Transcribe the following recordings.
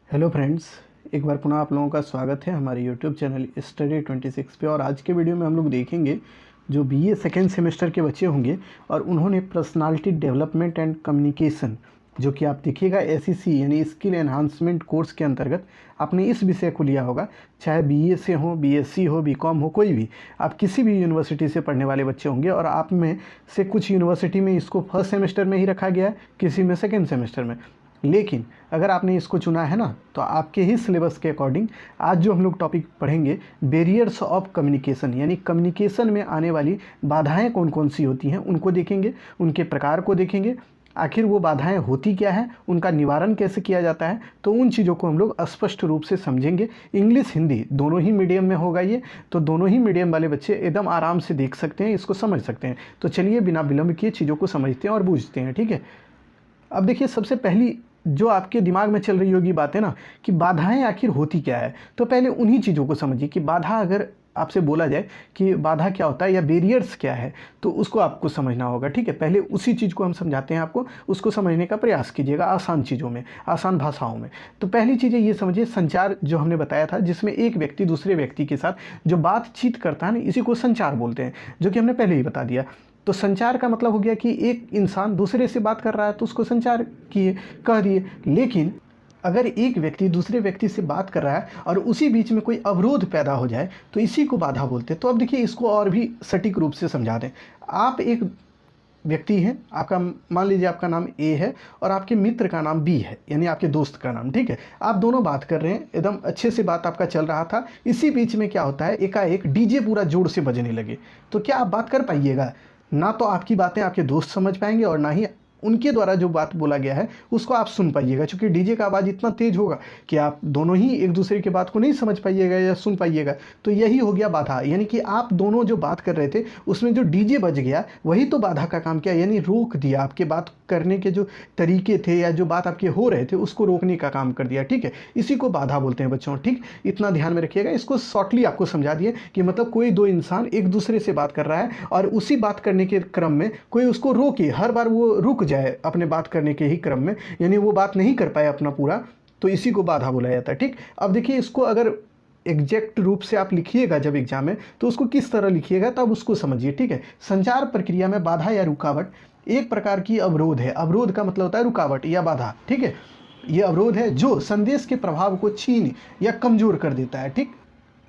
Hello friends, एक बार पुनः आप लोगों का स्वागत है हमारे यूट्यूब चैनल स्टडी 26 पे। और आज के वीडियो में हम लोग देखेंगे जो बीए सेकेंड सेमेस्टर के बच्चे होंगे और उन्होंने पर्सनालिटी डेवलपमेंट एंड कम्युनिकेशन जो कि आप देखिएगा एसईसी यानी स्किल एनहांसमेंट कोर्स के अंतर्गत आपने इस विषय को लिया होगा। चाहे बीए से हो, बीएससी हो, बीकॉम हो, कोई भी आप किसी भी यूनिवर्सिटी से पढ़ने वाले बच्चे होंगे और आप में से कुछ यूनिवर्सिटी में इसको फर्स्ट सेमेस्टर में ही रखा गया है, किसी में सेकेंड सेमेस्टर में। लेकिन अगर आपने इसको चुना है ना, तो आपके ही सिलेबस के अकॉर्डिंग आज जो हम लोग टॉपिक पढ़ेंगे बैरियर्स ऑफ कम्युनिकेशन, यानी कम्युनिकेशन में आने वाली बाधाएं कौन कौन सी होती हैं उनको देखेंगे, उनके प्रकार को देखेंगे, आखिर वो बाधाएं होती क्या है, उनका निवारण कैसे किया जाता है। तो उन चीज़ों को हम लोग स्पष्ट रूप से समझेंगे। इंग्लिश हिंदी दोनों ही मीडियम में होगा ये, तो दोनों ही मीडियम वाले बच्चे एकदम आराम से देख सकते हैं, इसको समझ सकते हैं। तो चलिए बिना विलंब किए चीज़ों को समझते हैं और बूझते हैं, ठीक है। अब देखिए, सबसे पहली जो आपके दिमाग में चल रही होगी बात है ना कि बाधाएं आखिर होती क्या है। तो पहले उन्हीं चीज़ों को समझिए कि बाधा, अगर आपसे बोला जाए कि बाधा क्या होता है या बैरियर्स क्या है, तो उसको आपको समझना होगा, ठीक है। पहले उसी चीज़ को हम समझाते हैं आपको, उसको समझने का प्रयास कीजिएगा आसान चीज़ों में, आसान भाषाओं में। तो पहली चीज़ें ये समझिए, संचार जो हमने बताया था, जिसमें एक व्यक्ति दूसरे व्यक्ति के साथ जो बातचीत करता है ना, इसी को संचार बोलते हैं, जो कि हमने पहले ही बता दिया। तो संचार का मतलब हो गया कि एक इंसान दूसरे से बात कर रहा है तो उसको संचार किए, कह दिए। लेकिन अगर एक व्यक्ति दूसरे व्यक्ति से बात कर रहा है और उसी बीच में कोई अवरोध पैदा हो जाए तो इसी को बाधा बोलते हैं। तो अब देखिए, इसको और भी सटीक रूप से समझा दें। आप एक व्यक्ति हैं, आपका मान लीजिए आपका नाम ए है और आपके मित्र का नाम बी है, यानी आपके दोस्त का नाम, ठीक है। आप दोनों बात कर रहे हैं, एकदम अच्छे से बात आपका चल रहा था। इसी बीच में क्या होता है, एकाएक डीजे पूरा जोर से बजने लगे, तो क्या आप बात कर पाइएगा? ना तो आपकी बातें आपके दोस्त समझ पाएंगे और ना ही उनके द्वारा जो बात बोला गया है उसको आप सुन पाइएगा, क्योंकि डीजे का आवाज़ इतना तेज होगा कि आप दोनों ही एक दूसरे की बात को नहीं समझ पाइएगा या सुन पाइएगा। तो यही हो गया बाधा, यानी कि आप दोनों जो बात कर रहे थे उसमें जो डीजे बज गया वही तो बाधा का काम किया, यानी रोक दिया। आपके बात करने के जो तरीके थे या जो बात आपके हो रहे थे उसको रोकने का काम कर दिया, ठीक है। इसी को बाधा बोलते हैं बच्चों, ठीक। इतना ध्यान में रखिएगा। इसको शॉर्टली आपको समझा दिए कि मतलब कोई दो इंसान एक दूसरे से बात कर रहा है और उसी बात करने के क्रम में कोई उसको रोके, हर बार वो रुक जाए अपने बात करने के ही क्रम में, यानी वो बात नहीं कर पाए अपना पूरा, तो इसी को बाधा बोला जाता है, ठीक। अब देखिए, इसको अगर एग्जैक्ट रूप से आप लिखिएगा जब एग्जाम में, तो उसको किस तरह लिखिएगा तब उसको समझिए, ठीक है। संचार प्रक्रिया में बाधा या रुकावट एक प्रकार की अवरोध है। अवरोध का मतलब होता है रुकावट या बाधा, ठीक है। यह अवरोध है जो संदेश के प्रभाव को छीन या कमजोर कर देता है, ठीक।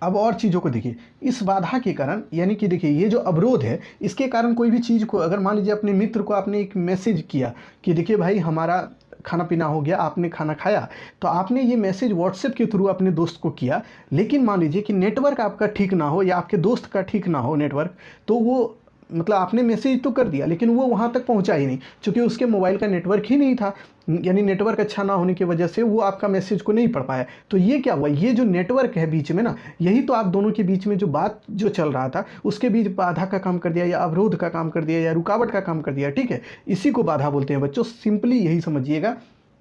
अब और चीज़ों को देखिए, इस बाधा के कारण, यानी कि देखिए ये जो अवरोध है इसके कारण कोई भी चीज़ को, अगर मान लीजिए अपने मित्र को आपने एक मैसेज किया कि देखिए भाई हमारा खाना पीना हो गया, आपने खाना खाया, तो आपने ये मैसेज व्हाट्सएप के थ्रू अपने दोस्त को किया। लेकिन मान लीजिए कि नेटवर्क आपका ठीक ना हो या आपके दोस्त का ठीक ना हो नेटवर्क, तो वो मतलब आपने मैसेज तो कर दिया लेकिन वो वहाँ तक पहुँचा ही नहीं, क्योंकि उसके मोबाइल का नेटवर्क ही नहीं था, यानी नेटवर्क अच्छा ना होने की वजह से वो आपका मैसेज को नहीं पढ़ पाया। तो ये क्या हुआ, ये जो नेटवर्क है बीच में ना, यही तो आप दोनों के बीच में जो बात जो चल रहा था उसके बीच बाधा का काम कर दिया या अवरोध का काम कर दिया या रुकावट का काम कर दिया, ठीक है। इसी को बाधा बोलते हैं बच्चों, सिंपली यही समझिएगा।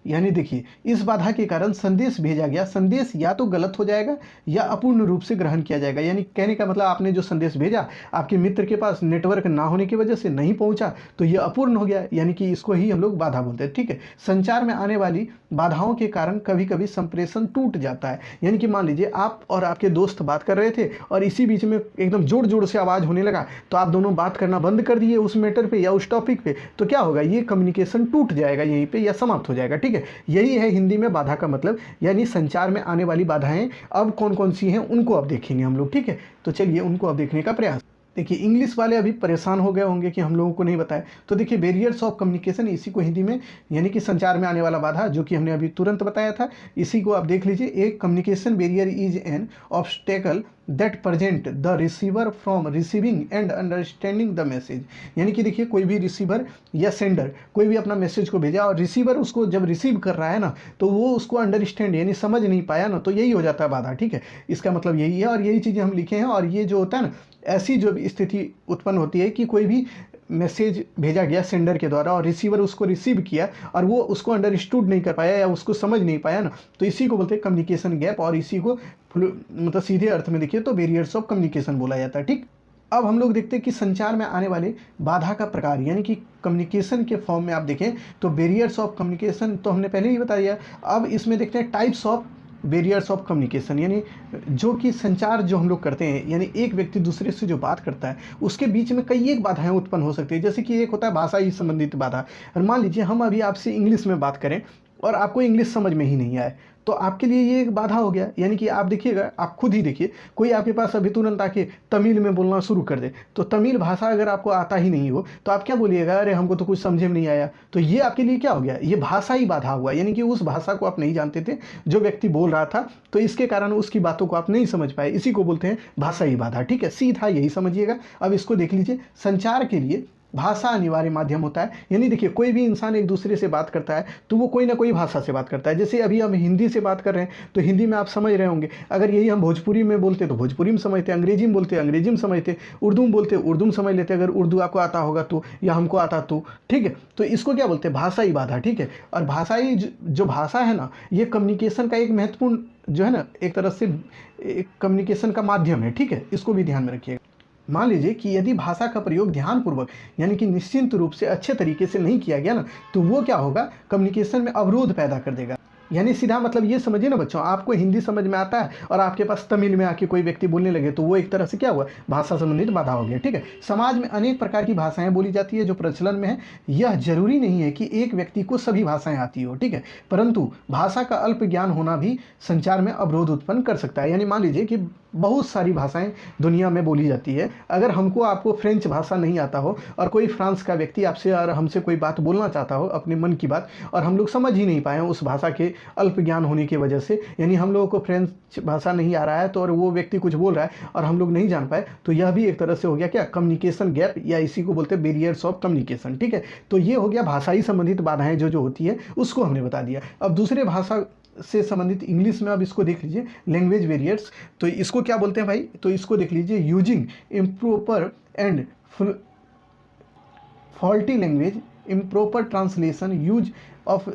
यानी देखिए, इस बाधा के कारण संदेश भेजा गया संदेश या तो गलत हो जाएगा या अपूर्ण रूप से ग्रहण किया जाएगा। यानी कहने का मतलब, आपने जो संदेश भेजा आपके मित्र के पास नेटवर्क ना होने की वजह से नहीं पहुंचा, तो यह अपूर्ण हो गया, यानी कि इसको ही हम लोग बाधा बोलते हैं, ठीक है। संचार में आने वाली बाधाओं के कारण कभी कभी संप्रेषण टूट जाता है। यानी कि मान लीजिए आप और आपके दोस्त बात कर रहे थे और इसी बीच में एकदम जोर जोर से आवाज़ होने लगा, तो आप दोनों बात करना बंद कर दिए उस मैटर पे या उस टॉपिक पे, तो क्या होगा, ये कम्युनिकेशन टूट जाएगा यहीं पे या समाप्त हो जाएगा, ठीक है। यही है हिंदी में बाधा का मतलब, यानी संचार में आने वाली बाधाएं अब कौन कौन सी हैं उनको अब देखेंगे हम लोग, ठीक है। तो चलिए उनको अब देखने का प्रयास। देखिए, इंग्लिश वाले अभी परेशान हो गए होंगे कि हम लोगों को नहीं बताया। तो देखिए, बैरियर्स ऑफ कम्युनिकेशन, इसी को हिंदी में यानी कि संचार में आने वाला बाधा, जो कि हमने अभी तुरंत बताया था, इसी को आप देख लीजिए। एक communication barrier is an obstacle that present the receiver from receiving end understanding the message. यानी कि देखिए, कोई भी रिसीवर या सेंडर कोई भी अपना मैसेज को भेजा और रिसीवर उसको जब रिसीव कर रहा है ना, तो वो उसको अंडरस्टैंड यानी समझ नहीं पाया ना, तो यही हो जाता है बाधा, ठीक है। इसका मतलब यही है और यही चीज़ें हम लिखे हैं। और ये जो होता है ना, ऐसी जो स्थिति उत्पन्न होती है कि कोई भी मैसेज भेजा गया सेंडर के द्वारा और रिसीवर उसको रिसीव किया और वो उसको अंडरस्टूड नहीं कर पाया या उसको समझ नहीं पाया ना, तो इसी को बोलते हैं कम्युनिकेशन गैप। और इसी को मतलब सीधे अर्थ में देखिए तो बैरियर्स ऑफ कम्युनिकेशन बोला जाता है, ठीक। अब हम लोग देखते हैं कि संचार में आने वाले बाधा का प्रकार, यानी कि कम्युनिकेशन के फॉर्म में आप देखें तो बैरियर्स ऑफ कम्युनिकेशन तो हमने पहले ही बता दिया। अब इसमें देखते हैं types of barriers of communication, यानी जो कि संचार जो हम लोग करते हैं, यानी एक व्यक्ति दूसरे से जो बात करता है उसके बीच में कई एक बाधाएं उत्पन्न हो सकती है। जैसे कि एक होता है भाषा ही संबंधित बाधा। और मान लीजिए हम अभी आपसे इंग्लिश में बात करें और आपको इंग्लिश समझ में ही नहीं आए, तो आपके लिए ये एक बाधा हो गया। यानी कि आप देखिएगा, आप खुद ही देखिए, कोई आपके पास अभी तुरंत आके तमिल में बोलना शुरू कर दे, तो तमिल भाषा अगर आपको आता ही नहीं हो तो आप क्या बोलिएगा, अरे हमको तो कुछ समझे में नहीं आया। तो ये आपके लिए क्या हो गया, ये भाषा ही बाधा हुआ। यानी कि उस भाषा को आप नहीं जानते थे जो व्यक्ति बोल रहा था, तो इसके कारण उसकी बातों को आप नहीं समझ पाए। इसी को बोलते हैं भाषा ही बाधा। ठीक है, सीधा यही समझिएगा। अब इसको देख लीजिए, संचार के लिए भाषा अनिवार्य माध्यम होता है। यानी देखिए, कोई भी इंसान एक दूसरे से बात करता है तो वो कोई ना कोई भाषा से बात करता है। जैसे अभी हम हिंदी से बात कर रहे हैं तो हिंदी में आप समझ रहे होंगे। अगर यही हम भोजपुरी में बोलते तो भोजपुरी में समझते, अंग्रेजी में बोलते अंग्रेजी में समझते, उर्दू में बोलते उर्दू में समझ लेते, अगर उर्दू आपको आता होगा तो, या हमको आता तो। ठीक है, तो इसको क्या बोलते हैं, भाषा ही बाधा। ठीक है, और भाषा ही जो भाषा है ना, ये कम्युनिकेशन का एक महत्वपूर्ण जो है ना, एक तरह से एक कम्युनिकेशन का माध्यम है। ठीक है, इसको भी ध्यान में रखिएगा। मान लीजिए कि यदि भाषा का प्रयोग ध्यानपूर्वक यानी कि निश्चिंत रूप से अच्छे तरीके से नहीं किया गया ना, तो वो क्या होगा, कम्युनिकेशन में अवरोध पैदा कर देगा। यानी सीधा मतलब ये समझिए ना बच्चों, आपको हिंदी समझ में आता है और आपके पास तमिल में आके कोई व्यक्ति बोलने लगे तो वो एक तरह से क्या हुआ, भाषा संबंधित बाधा हो गया। ठीक है, समाज में अनेक प्रकार की भाषाएं बोली जाती है जो प्रचलन में है। यह जरूरी नहीं है कि एक व्यक्ति को सभी भाषाएं आती हो। ठीक है, परंतु भाषा का अल्प ज्ञान होना भी संचार में अवरोध उत्पन्न कर सकता है। यानी मान लीजिए कि बहुत सारी भाषाएं दुनिया में बोली जाती है, अगर हमको आपको फ्रेंच भाषा नहीं आता हो और कोई फ्रांस का व्यक्ति आपसे और हमसे कोई बात बोलना चाहता हो अपने मन की बात, और हम लोग समझ ही नहीं पाए उस भाषा के अल्प ज्ञान होने की वजह से, यानी हम लोगों को फ्रेंच भाषा नहीं आ रहा है तो और वो व्यक्ति कुछ बोल रहा है और हम लोग नहीं जान पाए, तो यह भी एक तरह से हो गया क्या, कम्युनिकेशन गैप, या इसी को बोलते हैं बैरियर्स ऑफ कम्युनिकेशन। ठीक है, तो ये हो गया भाषाई संबंधित बाधाएं जो होती है उसको हमने बता दिया। अब दूसरे भाषा से संबंधित इंग्लिश में अब इसको देख लीजिए, लैंग्वेज बैरियर्स। तो इसको क्या बोलते हैं भाई, तो इसको देख लीजिए, using improper and faulty language, improper translation, use of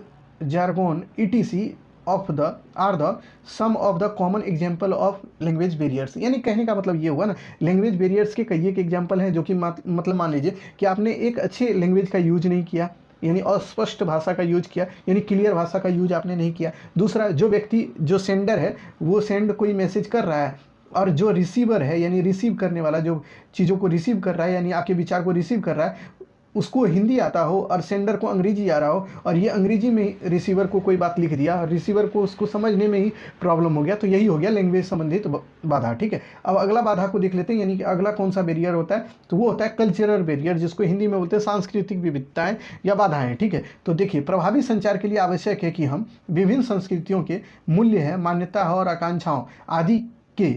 jargon etc of the are the some of the common example of language barriers. यानी कहने का मतलब ये हुआ ना, लैंग्वेज बैरियर्स के कई एक एग्जाम्पल हैं जो कि मतलब मान लीजिए कि आपने एक अच्छे लैंग्वेज का यूज नहीं किया, यानी अस्पष्ट भाषा का यूज किया, यानी क्लियर भाषा का यूज आपने नहीं किया। दूसरा, जो व्यक्ति जो सेंडर है वो सेंड कोई मैसेज कर रहा है और जो रिसीवर है यानी रिसीव करने वाला जो चीज़ों को रिसीव कर रहा है, यानी आपके विचार को रिसीव कर रहा है, उसको हिंदी आता हो और सेंडर को अंग्रेजी आ रहा हो और ये अंग्रेजी में रिसीवर को कोई बात लिख दिया और रिसीवर को उसको समझने में ही प्रॉब्लम हो गया, तो यही हो गया लैंग्वेज संबंधित बाधा। ठीक है, अब अगला बाधा को देख लेते हैं, यानी कि अगला कौन सा बैरियर होता है, तो वो होता है कल्चरल बैरियर, जिसको हिंदी में बोलते हैं सांस्कृतिक विविधताएं या बाधाएं। ठीक है, तो देखिए, प्रभावी संचार के लिए आवश्यक है कि हम विभिन्न संस्कृतियों के मूल्य है, मान्यता और आकांक्षाओं आदि के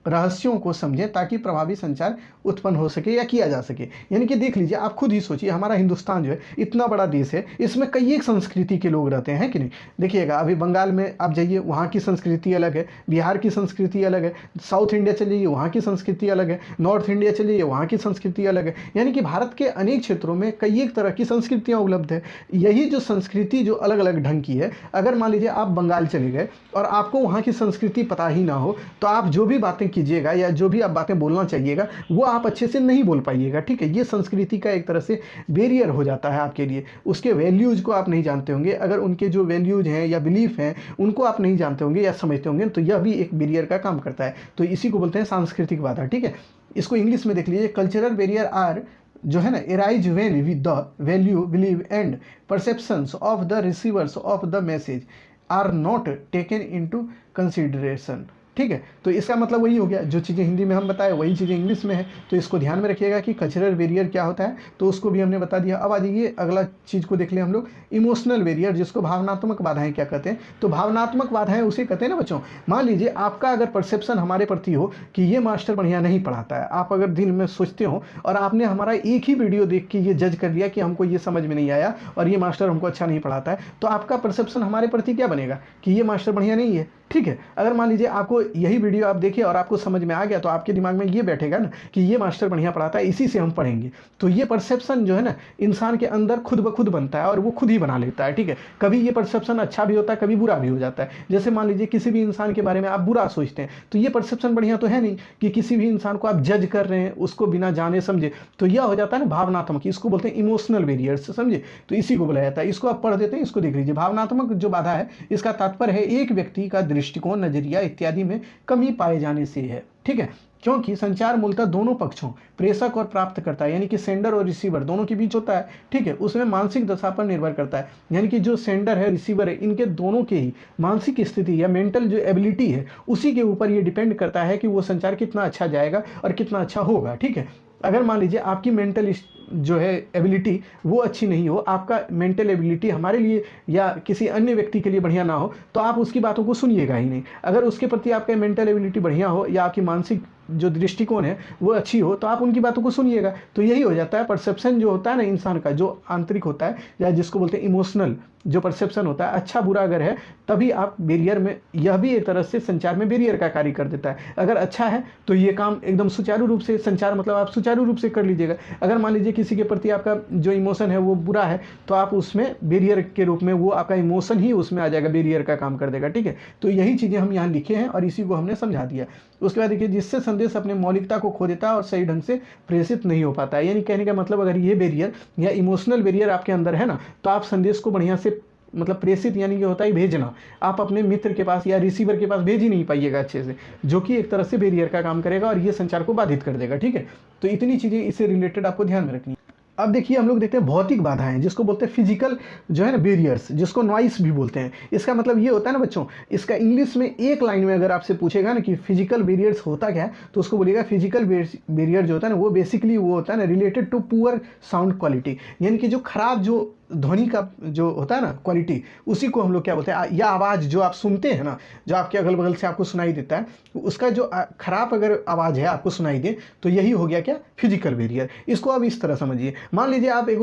रहस्यों को समझें ताकि प्रभावी संचार उत्पन्न हो सके या किया जा सके। यानी कि देख लीजिए, आप खुद ही सोचिए, हमारा हिंदुस्तान जो है इतना बड़ा देश है, इसमें कई एक संस्कृति के लोग रहते हैं कि नहीं। देखिएगा, अभी बंगाल में आप जाइए, वहाँ की संस्कृति अलग है, बिहार की संस्कृति अलग है, साउथ इंडिया चलिए वहाँ की संस्कृति अलग है, नॉर्थ इंडिया चलिए वहाँ की संस्कृति अलग है। यानी कि भारत के अनेक क्षेत्रों में कई एक तरह की संस्कृतियाँ उपलब्ध है। यही जो संस्कृति जो अलग अलग ढंग की है, अगर मान लीजिए आप बंगाल चले गए और आपको वहाँ की संस्कृति पता ही ना हो, तो आप जो भी बातें कीजिएगा या जो भी आप बातें बोलना चाहिएगा वो आप अच्छे से नहीं बोल पाइएगा। ठीक है, ये संस्कृति का एक तरह से बैरियर हो जाता है आपके लिए। उसके वैल्यूज़ को आप नहीं जानते होंगे, अगर उनके जो वैल्यूज़ हैं या बिलीफ हैं उनको आप नहीं जानते होंगे या समझते होंगे, तो यह भी एक बैरियर का काम करता है। तो इसी को बोलते हैं सांस्कृतिक बाधा। ठीक है, इसको इंग्लिश में देख लीजिए, कल्चरल बैरियर आर जो है ना, arise when with the value believe and perceptions of the receivers of the message are not taken into consideration. ठीक है, तो इसका मतलब वही हो गया, जो चीज़ें हिंदी में हम बताए वही चीज़ें इंग्लिश में है। तो इसको ध्यान में रखिएगा कि कल्चरल बैरियर क्या होता है, तो उसको भी हमने बता दिया। अब आ जाइए अगला चीज़ को देख लें हम लोग, इमोशनल बैरियर, जिसको भावनात्मक बाधाएं क्या कहते हैं। तो भावनात्मक बाधाएं उसे कहते हैं ना बच्चों, मान लीजिए आपका अगर परसेप्शन हमारे प्रति हो कि ये मास्टर बढ़िया नहीं पढ़ाता है, आप अगर दिन में सोचते हो और आपने हमारा एक ही वीडियो देख के ये जज कर लिया कि हमको ये समझ में नहीं आया और ये मास्टर हमको अच्छा नहीं पढ़ाता है, तो आपका परसेप्शन हमारे प्रति क्या बनेगा कि ये मास्टर बढ़िया नहीं है। ठीक है। अगर मान लीजिए आपको यही वीडियो आप देखिए और आपको समझ में आ गया तो आपके दिमाग में ये बैठेगा ना कि ये मास्टर बढ़िया पढ़ाता है, इसी से हम पढ़ेंगे। तो ये परसेप्शन जो है ना इंसान के अंदर खुद ब खुद बनता है और वो खुद ही बना लेता है, ठीक है। कभी ये परसेप्शन अच्छा भी होता है, कभी बुरा भी हो जाता है। जैसे मान लीजिए किसी भी इंसान के बारे में आप बुरा सोचते हैं तो ये परसेप्शन बढ़िया तो है नहीं कि किसी भी इंसान को आप जज कर रहे हैं उसको बिना जाने समझे, तो यह हो जाता है ना भावनात्मक, इसको बोलते हैं इमोशनल बैरियर्स, समझे। तो इसी को बोला जाता है। इसको आप पढ़ देते हैं, इसको देख लीजिए। भावनात्मक जो बाधा है इसका तात्पर्य है एक व्यक्ति का दृष्टिकोण, नजरिया इत्यादि में कमी पाए जाने से है, ठीक है। क्योंकि संचार मूलतः दोनों पक्षों, प्रेषक और प्राप्तकर्ता यानी कि सेंडर और रिसीवर दोनों के बीच होता है, ठीक है। उसमें मानसिक दशा पर निर्भर करता है, यानी कि जो सेंडर है, रिसीवर है, इनके दोनों के ही मानसिक स्थिति या मेंटल जो एबिलिटी है उसी के ऊपर ये डिपेंड करता है कि वो संचार कितना अच्छा जाएगा और कितना अच्छा होगा, ठीक है। अगर मान लीजिए आपकी मेंटल जो है एबिलिटी वो अच्छी नहीं हो, आपका मेंटल एबिलिटी हमारे लिए या किसी अन्य व्यक्ति के लिए बढ़िया ना हो, तो आप उसकी बातों को सुनिएगा ही नहीं। अगर उसके प्रति आपका मेंटल एबिलिटी बढ़िया हो या आपकी मानसिक जो दृष्टिकोण है वो अच्छी हो तो आप उनकी बातों को सुनिएगा। तो यही हो जाता है परसेप्शन जो होता है ना इंसान का, जो आंतरिक होता है या जिसको बोलते हैं इमोशनल जो परसेप्शन होता है, अच्छा बुरा अगर है तभी आप बैरियर में, यह भी एक तरह से संचार में बैरियर का कार्य कर देता है। अगर अच्छा है तो ये काम एकदम सुचारू रूप से, संचार मतलब आप सुचारू रूप से कर लीजिएगा। अगर मान लीजिए किसी के प्रति आपका जो इमोशन है वो बुरा है तो आप उसमें बैरियर के रूप में, वो आपका इमोशन ही उसमें आ जाएगा, बैरियर का काम कर देगा, ठीक है। तो यही चीज़ें हम यहाँ लिखे हैं और इसी को हमने समझा दिया। उसके बाद देखिए, जिससे संदेश अपने मौलिकता को खो देता है और सही ढंग से प्रेषित नहीं हो पाता है। यानी कहने का मतलब अगर ये बैरियर या इमोशनल बैरियर आपके अंदर है ना तो आप संदेश को बढ़िया से मतलब प्रेषित यानी कि होता है भेजना, आप अपने मित्र के पास या रिसीवर के पास भेज ही नहीं पाइएगा अच्छे से, जो कि एक तरह से बैरियर का काम करेगा और ये संचार को बाधित कर देगा, ठीक है। तो इतनी चीज़ें इससे रिलेटेड आपको ध्यान में रखनी है। अब देखिए हम लोग देखते हैं भौतिक बाधाएं, जिसको बोलते हैं फिजिकल जो है ना बैरियर्स, जिसको नॉइस भी बोलते हैं। इसका मतलब ये होता है ना बच्चों, इसका इंग्लिश में एक लाइन में अगर आपसे पूछेगा ना कि फिजिकल बैरियर्स होता क्या है तो उसको बोलिएगा फिजिकल बैरियर जो होता है ना वो बेसिकली वो होता है ना related to poor sound quality, यानी कि जो खराब जो ध्वनि का जो होता है ना क्वालिटी, उसी को हम लोग क्या बोलते हैं, या आवाज़ जो आप सुनते हैं ना, जो आपके अगल बगल से आपको सुनाई देता है, उसका जो खराब अगर आवाज़ है आपको सुनाई दे तो यही हो गया क्या, फिजिकल बैरियर। इसको आप इस तरह समझिए। मान लीजिए आप एक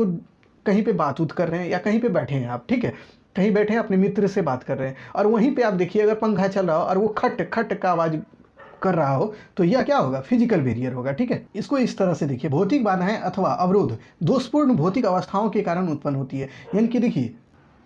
कहीं पे बात कर रहे हैं या कहीं पे बैठे हैं आप, ठीक है, कहीं बैठे हैं अपने मित्र से बात कर रहे हैं और वहीं पे आप देखिए अगर पंखा चल रहा हो और वो खट खट का आवाज़ कर रहा हो तो यह क्या होगा, फिजिकल बैरियर होगा, ठीक है। इसको इस तरह से देखिए, भौतिक बाधाएं अथवा अवरोध दोषपूर्ण भौतिक अवस्थाओं के कारण उत्पन्न होती है। यानी कि देखिए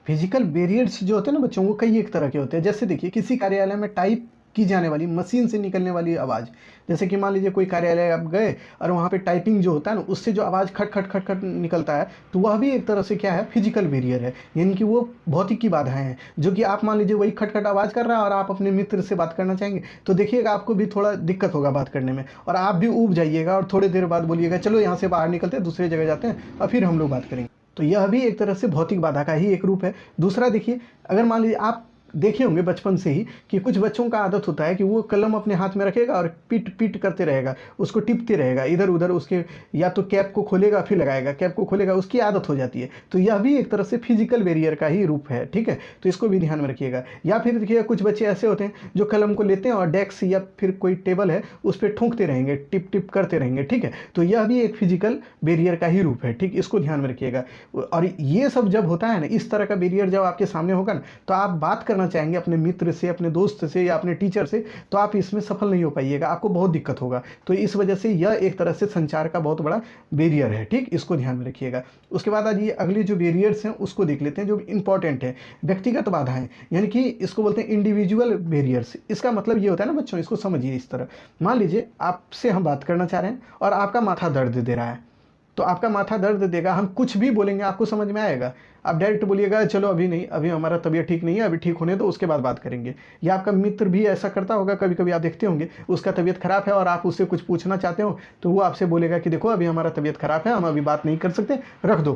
फिजिकल बैरियर्स जो होते हैं ना बच्चों, वो कई एक तरह के होते हैं। जैसे देखिए किसी कार्यालय में टाइप की जाने वाली मशीन से निकलने वाली आवाज़, जैसे कि मान लीजिए कोई कार्यालय आप गए और वहाँ पे टाइपिंग जो होता है ना उससे जो आवाज़ खट खट खट खट निकलता है तो वह भी एक तरह से क्या है, फिजिकल बैरियर है। यानी कि वो भौतिक की बाधाएं हैं, जो कि आप मान लीजिए वही खट खट आवाज़ कर रहा है और आप अपने मित्र से बात करना चाहेंगे तो देखिएगा आपको भी थोड़ा दिक्कत होगा बात करने में और आप भी ऊब जाइएगा और थोड़ी देर बाद बोलिएगा चलो यहाँ से बाहर निकलते हैं, दूसरी जगह जाते हैं और फिर हम लोग बात करेंगे। तो यह भी एक तरह से भौतिक बाधा का ही एक रूप है। दूसरा देखिए, अगर मान लीजिए आप देखे होंगे बचपन से ही कि कुछ बच्चों का आदत होता है कि वो कलम अपने हाथ में रखेगा और पिट पिट करते रहेगा, उसको टिपते रहेगा इधर उधर, उसके या तो कैप को खोलेगा फिर लगाएगा, कैप को खोलेगा, उसकी आदत हो जाती है। तो यह भी एक तरह से फिजिकल बैरियर का ही रूप है, ठीक है। तो इसको भी ध्यान में रखिएगा। या फिर देखिएगा कुछ बच्चे ऐसे होते हैं जो कलम को लेते हैं और डेस्क या फिर कोई टेबल है उस पर ठोंकते रहेंगे, टिप टिप करते रहेंगे, ठीक है। तो यह भी एक फिजिकल बैरियर का ही रूप है, ठीक, इसको ध्यान में रखिएगा। और ये सब जब होता है ना, इस तरह का बैरियर जब आपके सामने होगा ना तो आप बात करना चाहेंगे अपने मित्र से, अपने दोस्त से या अपने टीचर से, तो आप इसमें सफल नहीं हो पाइएगा, आपको बहुत दिक्कत होगा। तो इस वजह से यह एक तरह से संचार का बहुत बड़ा बैरियर है, ठीक, इसको ध्यान में रखिएगा। उसके बाद आज ये अगली जो बैरियर्स हैं उसको देख लेते हैं जो इंपॉर्टेंट है। व्यक्तिगत बाधाएं, यानी कि इसको बोलते हैं इंडिविजुअल बैरियर्स। इसका मतलब ये होता है ना बच्चों, इसको समझिए इस तरह। मान लीजिए आपसे हम बात करना चाह रहे हैं और आपका माथा दर्द दे रहा है, तो आपका माथा दर्द देगा, हम कुछ भी बोलेंगे आपको समझ में आएगा। आप डायरेक्ट बोलिएगा चलो अभी नहीं, अभी हमारा तबीयत ठीक नहीं है, अभी ठीक होने दो उसके बाद बात करेंगे। या आपका मित्र भी ऐसा करता होगा, कभी कभी आप देखते होंगे उसका तबीयत खराब है और आप उससे कुछ पूछना चाहते हो तो वो आपसे बोलेगा कि देखो अभी हमारा तबीयत खराब है, हम अभी बात नहीं कर सकते, रख दो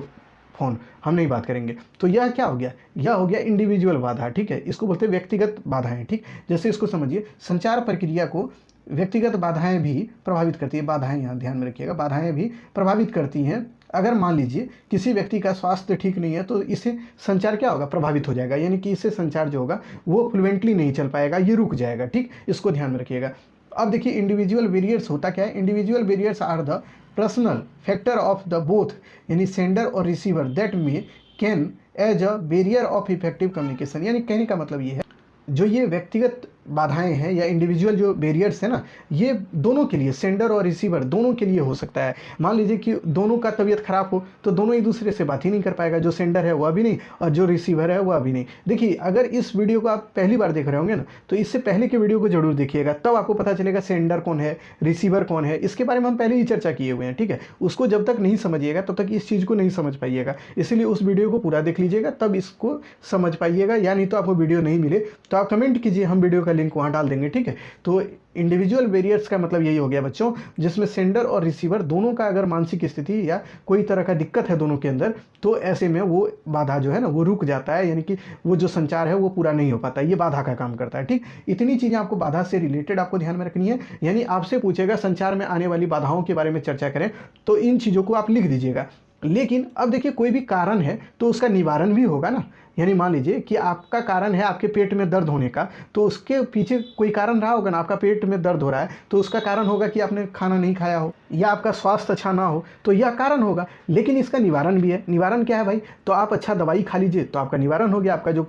फ़ोन, हम नहीं बात करेंगे। तो यह क्या हो गया, यह हो गया इंडिविजुअल बाधा, ठीक है। इसको बोलते हैं व्यक्तिगत बाधाएं, ठीक। जैसे इसको समझिए, संचार प्रक्रिया को व्यक्तिगत बाधाएं भी प्रभावित करती है। बाधाएं यहाँ ध्यान में रखिएगा, बाधाएं भी प्रभावित करती हैं। अगर मान लीजिए किसी व्यक्ति का स्वास्थ्य ठीक नहीं है तो इससे संचार क्या होगा, प्रभावित हो जाएगा। यानी कि इससे संचार जो होगा वो फ्लुएंटली नहीं चल पाएगा, ये रुक जाएगा, ठीक, इसको ध्यान में रखिएगा। अब देखिए इंडिविजुअल बैरियर्स होता क्या है। Individual barriers are the personal factor of the both, यानी सेंडर और receiver, that may can as a barrier of effective communication. यानी कहने का मतलब ये है, जो ये व्यक्तिगत बाधाएं हैं या इंडिविजुअल जो बैरियर्स है ना, ये दोनों के लिए, सेंडर और रिसीवर दोनों के लिए हो सकता है। मान लीजिए कि दोनों का तबीयत खराब हो तो दोनों एक दूसरे से बात ही नहीं कर पाएगा, जो सेंडर है वह भी नहीं और जो रिसीवर है वह भी नहीं। देखिए, अगर इस वीडियो को आप पहली बार देख रहे होंगे ना, तो इससे पहले के वीडियो को जरूर देखिएगा, तब आपको पता चलेगा सेंडर कौन है, रिसीवर कौन है। इसके बारे में हम पहले ही चर्चा किए हुए हैं, ठीक है। उसको जब तक नहीं समझिएगा तब तक इस चीज़ को नहीं समझ पाइएगा, इसीलिए उस वीडियो को पूरा देख लीजिएगा, तब इसको समझ पाइएगा। या नहीं तो आपको वीडियो नहीं मिले तो आप कमेंट कीजिए, हम वीडियो का लिंक वहाँ डाल देंगे, ठीक है। तो इंडिविजुअल बैरियर्स का मतलब यही हो गया बच्चों, जिसमें सेंडर और रिसीवर दोनों का अगर मानसिक स्थिति या कोई तरह का दिक्कत है दोनों के अंदर, तो ऐसे में वो बाधा जो है ना वो रुक जाता है, यानी कि वो जो संचार है वो पूरा नहीं हो पाता, ये बाधा का काम करता है, ठीक। इतनी चीज़ें आपको बाधा से रिलेटेड आपको ध्यान में रखनी है। यानी आपसे पूछेगा संचार में आने वाली बाधाओं के बारे में चर्चा करें, तो इन चीज़ों को आप लिख दीजिएगा। लेकिन अब देखिए, कोई भी कारण है तो उसका निवारण भी होगा ना। यानी मान लीजिए कि आपका कारण है आपके पेट में दर्द होने का, तो उसके पीछे कोई कारण रहा होगा ना। आपका पेट में दर्द हो रहा है तो उसका कारण होगा कि आपने खाना नहीं खाया हो या आपका स्वास्थ्य अच्छा ना हो, तो यह कारण होगा। लेकिन इसका निवारण भी है। निवारण क्या है भाई? तो आप अच्छा दवाई खा लीजिए तो आपका निवारण हो गया, आपका जो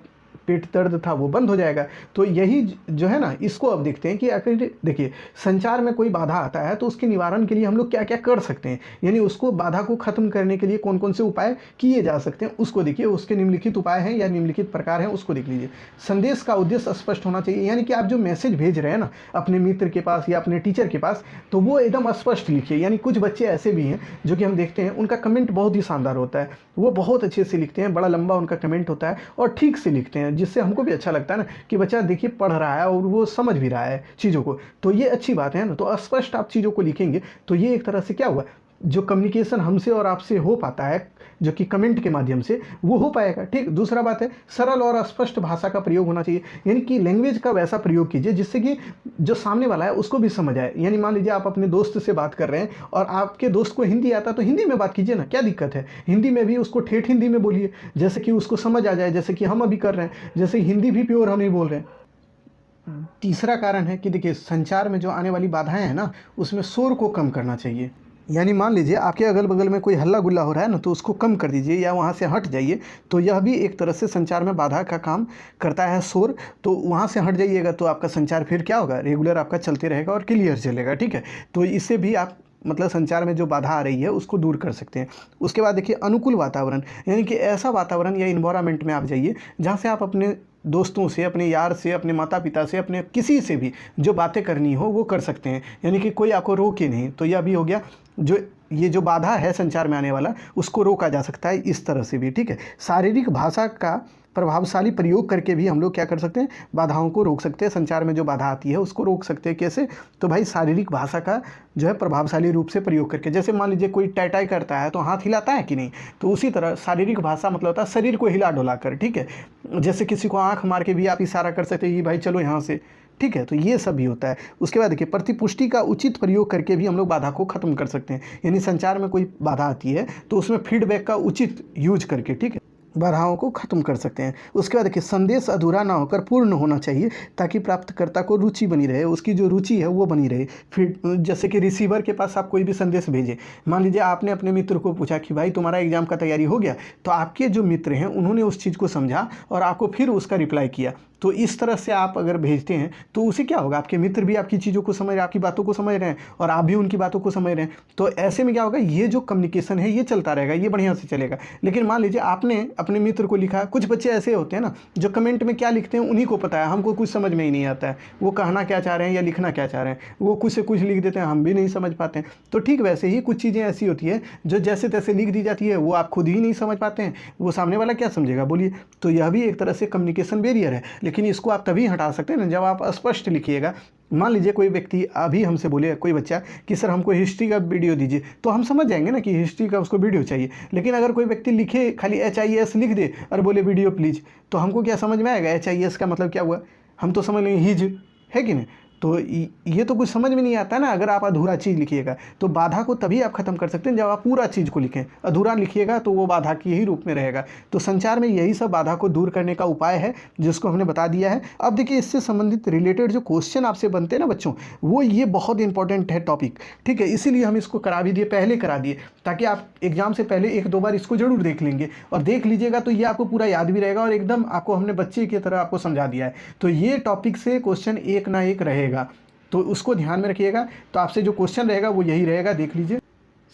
पेट दर्द था वो बंद हो जाएगा। तो यही जो है ना, इसको अब देखते हैं कि आखिर देखिए, संचार में कोई बाधा आता है तो उसके निवारण के लिए हम लोग क्या क्या कर सकते हैं, यानी उसको बाधा को खत्म करने के लिए कौन कौन से उपाय किए जा सकते हैं, उसको देखिए। उसके निम्नलिखित उपाय हैं या निम्नलिखित प्रकार हैं, उसको देख लीजिए। संदेश का उद्देश्य स्पष्ट होना चाहिए, यानी कि आप जो मैसेज भेज रहे हैं ना अपने मित्र के पास या अपने टीचर के पास, तो वो एकदम स्पष्ट लिखिए। यानी कुछ बच्चे ऐसे भी हैं जो कि हम देखते हैं उनका कमेंट बहुत ही शानदार होता है, वो बहुत अच्छे से लिखते हैं, बड़ा लंबा उनका कमेंट होता है और ठीक से लिखते हैं, जिससे हमको भी अच्छा लगता है ना कि बच्चा देखिए पढ़ रहा है और वो समझ भी रहा है चीज़ों को। तो ये अच्छी बात है ना। तो स्पष्ट आप चीज़ों को लिखेंगे तो ये एक तरह से क्या हुआ, जो कम्युनिकेशन हमसे और आपसे हो पाता है जो कि कमेंट के माध्यम से, वो हो पाएगा, ठीक। दूसरा बात है, सरल और स्पष्ट भाषा का प्रयोग होना चाहिए, यानी कि लैंग्वेज का वैसा प्रयोग कीजिए जिससे कि जो सामने वाला है उसको भी समझ आए। यानी मान लीजिए आप अपने दोस्त से बात कर रहे हैं और आपके दोस्त को हिंदी आता है तो हिंदी में बात कीजिए ना, क्या दिक्कत है। हिंदी में भी उसको ठेठ हिंदी में बोलिए, जैसे कि उसको समझ आ जाए, जैसे कि हम अभी कर रहे हैं, जैसे हिंदी भी प्योर हम नहीं बोल रहे हैं। तीसरा कारण है कि देखिए, संचार में जो आने वाली बाधाएं हैं ना, उसमें शोर को कम करना चाहिए। यानी मान लीजिए आपके अगल बगल में कोई हल्ला गुल्ला हो रहा है ना, तो उसको कम कर दीजिए या वहाँ से हट जाइए। तो यह भी एक तरह से संचार में बाधा का काम करता है, शोर। तो वहाँ से हट जाइएगा तो आपका संचार फिर क्या होगा, रेगुलर आपका चलते रहेगा और क्लियर चलेगा, ठीक है। तो इससे भी आप मतलब संचार में जो बाधा आ रही है उसको दूर कर सकते हैं। उसके बाद देखिए, अनुकूल वातावरण, यानी कि ऐसा वातावरण या इन्वायरमेंट में आप जाइए जहाँ से आप अपने दोस्तों से, अपने यार से, अपने माता पिता से, अपने किसी से भी जो बातें करनी हो वो कर सकते हैं, यानी कि कोई आपको रोके नहीं। तो यह भी हो गया, जो ये जो बाधा है संचार में आने वाला, उसको रोका जा सकता है इस तरह से भी, ठीक है। शारीरिक भाषा का प्रभावशाली प्रयोग करके भी हम लोग क्या कर सकते हैं, बाधाओं को रोक सकते हैं। संचार में जो बाधा आती है उसको रोक सकते हैं। कैसे? तो भाई शारीरिक भाषा का जो है प्रभावशाली रूप से प्रयोग करके। जैसे मान लीजिए कोई टाई टाई करता है तो हाथ हिलाता है कि नहीं, तो उसी तरह शारीरिक भाषा मतलब होता है शरीर को हिला डुला कर, ठीक है। जैसे किसी को आँख मार के भी आप इशारा कर सकते हैं कि भाई चलो यहाँ से, ठीक है। तो ये सब भी होता है। उसके बाद देखिए, प्रतिपुष्टि का उचित प्रयोग करके भी हम लोग बाधा को खत्म कर सकते हैं। यानी संचार में कोई बाधा आती है तो उसमें फीडबैक का उचित यूज करके, ठीक है, बाधाओं को खत्म कर सकते हैं। उसके बाद देखिए, संदेश अधूरा ना होकर पूर्ण होना चाहिए ताकि प्राप्तकर्ता को रुचि बनी रहे, उसकी जो रुचि है वो बनी रहे। फिर जैसे कि रिसीवर के पास आप कोई भी संदेश भेजें, मान लीजिए आपने अपने मित्र को पूछा कि भाई तुम्हारा एग्जाम का तैयारी हो गया, तो आपके जो मित्र हैं उन्होंने उस चीज़ को समझा और आपको फिर उसका रिप्लाई किया। तो इस तरह से आप अगर भेजते हैं तो उससे क्या होगा, आपके मित्र भी आपकी चीज़ों को समझ रहे हैं, आपकी बातों को समझ रहे हैं और आप भी उनकी बातों को समझ रहे हैं। तो ऐसे में क्या होगा, ये जो कम्युनिकेशन है ये चलता रहेगा, ये बढ़िया से चलेगा। लेकिन मान लीजिए आपने अपने मित्र को लिखा, कुछ बच्चे ऐसे होते हैं ना जो कमेंट में क्या लिखते हैं उन्हीं को पता है, हमको कुछ समझ में ही नहीं आता है वो कहना क्या चाह रहे हैं या लिखना क्या चाह रहे हैं, वो कुछ से कुछ लिख देते हैं, हम भी नहीं समझ पाते हैं। तो ठीक वैसे ही कुछ चीज़ें ऐसी होती है जो जैसे तैसे लिख दी जाती है, वो आप खुद ही नहीं समझ पाते हैं, वो सामने वाला क्या समझेगा, बोलिए। तो यह भी एक तरह से कम्युनिकेशन बैरियर है, लेकिन इसको आप तभी हटा सकते हैं ना जब आप स्पष्ट लिखिएगा। मान लीजिए कोई व्यक्ति अभी हमसे बोले, कोई बच्चा कि सर हमको हिस्ट्री का वीडियो दीजिए, तो हम समझ जाएंगे ना कि हिस्ट्री का उसको वीडियो चाहिए। लेकिन अगर कोई व्यक्ति लिखे खाली HIS लिख दे और बोले वीडियो प्लीज़, तो हमको क्या समझ में आएगा HIS का मतलब क्या हुआ, हम तो समझ लेंगे हिज, है कि नहीं। तो ये तो कुछ समझ में नहीं आता ना अगर आप अधूरा चीज़ लिखिएगा। तो बाधा को तभी आप खत्म कर सकते हैं जब आप पूरा चीज़ को लिखें। अधूरा लिखिएगा तो वो बाधा के ही रूप में रहेगा। तो संचार में यही सब बाधा को दूर करने का उपाय है जिसको हमने बता दिया है। अब देखिए, इससे संबंधित रिलेटेड जो क्वेश्चन आपसे बनते हैं ना बच्चों, वो ये बहुत इंपॉर्टेंट है टॉपिक, ठीक है। इसीलिए हम इसको करा भी दिए, पहले करा दिए ताकि आप एग्जाम से पहले 1-2 बार इसको जरूर देख लेंगे और देख लीजिएगा तो ये आपको पूरा याद भी रहेगा और एकदम आपको हमने बच्चे की तरह आपको समझा दिया है। तो ये टॉपिक से क्वेश्चन एक ना एक रहेगा, तो उसको ध्यान में रखिएगा। तो आपसे जो क्वेश्चन रहेगा वो यही रहेगा, देख लीजिए।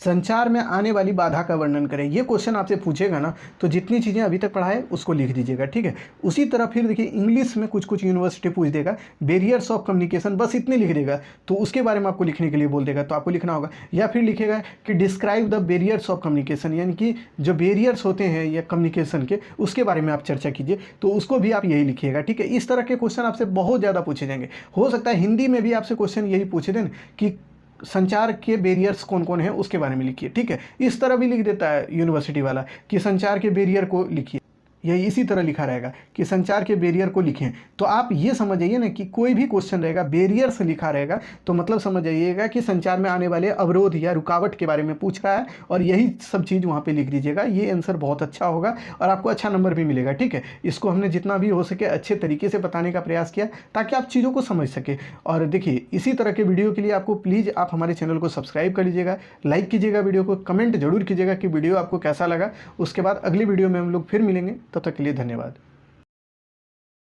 संचार में आने वाली बाधा का वर्णन करें। ये क्वेश्चन आपसे पूछेगा ना, तो जितनी चीज़ें अभी तक पढ़ा है उसको लिख दीजिएगा, ठीक है। उसी तरह फिर देखिए इंग्लिश में कुछ यूनिवर्सिटी पूछ देगा बैरियर्स ऑफ कम्युनिकेशन, बस इतने लिख देगा, तो उसके बारे में आपको लिखने के लिए बोल देगा, तो आपको लिखना होगा। या फिर लिखेगा कि describe the barriers of communication, यानी कि जो बैरियर्स होते हैं या कम्युनिकेशन के, उसके बारे में आप चर्चा कीजिए, तो उसको भी आप यही लिखिएगा, ठीक है। इस तरह के क्वेश्चन आपसे बहुत ज़्यादा पूछे जाएंगे। हो सकता है हिंदी में भी आपसे क्वेश्चन यही पूछे दें कि संचार के बैरियर्स कौन कौन है उसके बारे में लिखिए, ठीक है। इस तरह भी लिख देता है यूनिवर्सिटी वाला कि संचार के बैरियर को लिखिए, यही इसी तरह लिखा रहेगा कि संचार के बैरियर को लिखें। तो आप ये समझ जाइए ना कि कोई भी क्वेश्चन रहेगा बैरियर से लिखा रहेगा तो मतलब समझ जाइएगा कि संचार में आने वाले अवरोध या रुकावट के बारे में पूछ रहा है, और यही सब चीज़ वहाँ पे लिख दीजिएगा। ये आंसर बहुत अच्छा होगा और आपको अच्छा नंबर भी मिलेगा, ठीक है। इसको हमने जितना भी हो सके अच्छे तरीके से बताने का प्रयास किया ताकि आप चीज़ों को समझ सके। और देखिए इसी तरह के वीडियो के लिए आपको प्लीज़ आप हमारे चैनल को सब्सक्राइब कर लीजिएगा, लाइक कीजिएगा वीडियो को, कमेंट जरूर कीजिएगा कि वीडियो आपको कैसा लगा। उसके बाद अगली वीडियो में हम लोग फिर मिलेंगे, तब तक के लिए धन्यवाद।